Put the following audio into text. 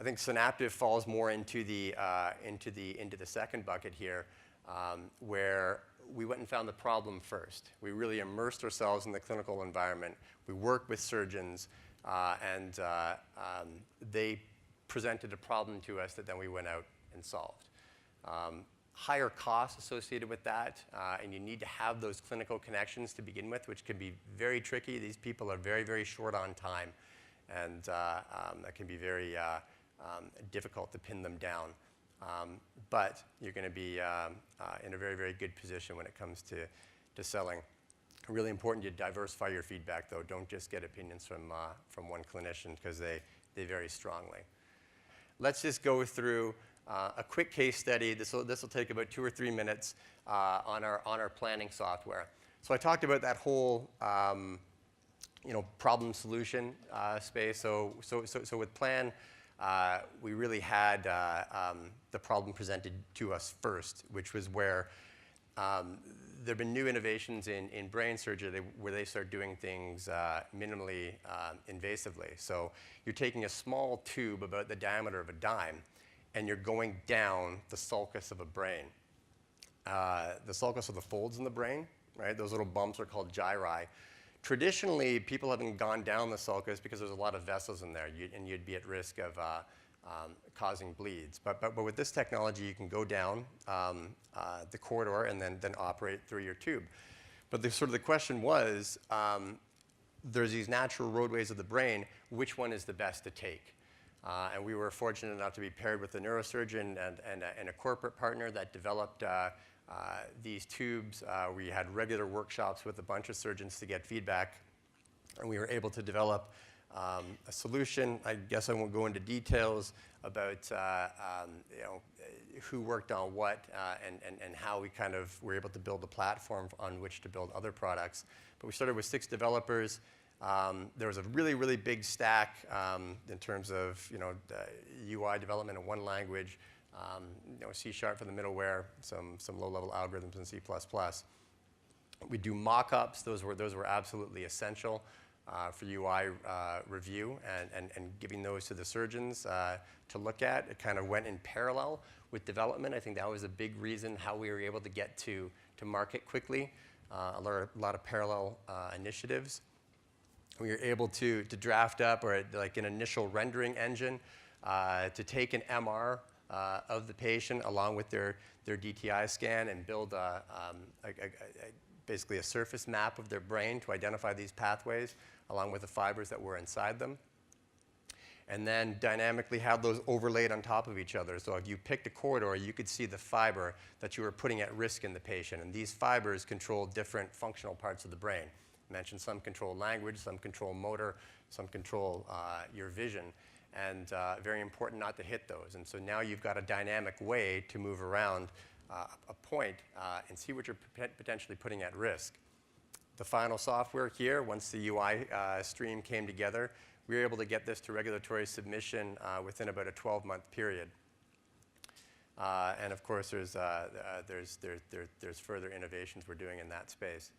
I think Synaptive falls more into the second bucket here, where we went and found the problem first. We really immersed ourselves in the clinical environment. We worked with surgeons, and they presented a problem to us that then we went out and solved. Higher costs associated with that, and you need to have those clinical connections to begin with, which can be very tricky. These people are very, very short on time, and that can be very difficult to pin them down. But you're going to be in a very, very good position when it comes to selling. Really important you diversify your feedback, though. Don't just get opinions from one clinician, because they vary strongly. Let's just go through a quick case study. This will take about 2 or 3 minutes on our planning software. So I talked about that whole problem solution space. So with Plan, we really had the problem presented to us first, which was where there have been new innovations in brain surgery where they start doing things minimally invasively. So you're taking a small tube about the diameter of a dime, and you're going down the sulcus of a brain. The sulcus are the folds in the brain, right? Those little bumps are called gyri. Traditionally, people haven't gone down the sulcus because there's a lot of vessels in there, and you'd be at risk of causing bleeds. But with this technology, you can go down the corridor and then operate through your tube. But the question was, there's these natural roadways of the brain. Which one is the best to take? And we were fortunate enough to be paired with a neurosurgeon and a corporate partner that developed these tubes. We had regular workshops with a bunch of surgeons to get feedback, and we were able to develop a solution. I guess I won't go into details about who worked on what and how we kind of were able to build a platform on which to build other products. But we started with 6 developers. There was a really, really big stack in terms of UI development in one language, C# for the middleware, some low-level algorithms in C++. We do mock-ups. Those were absolutely essential for UI review and giving those to the surgeons to look at. It kind of went in parallel with development. I think that was a big reason how we were able to get to market quickly. A lot of parallel initiatives. We were able to draft up like an initial rendering engine to take an MR of the patient along with their DTI scan and build basically a surface map of their brain to identify these pathways along with the fibers that were inside them. And then dynamically have those overlaid on top of each other. So if you picked a corridor, you could see the fiber that you were putting at risk in the patient. And these fibers control different functional parts of the brain. I mentioned some control language, some control motor, some control your vision. And very important not to hit those. And so now you've got a dynamic way to move around a point and see what you're potentially putting at risk. The final software here, once the UI stream came together, we were able to get this to regulatory submission within about a 12-month period. And of course, there's further innovations we're doing in that space.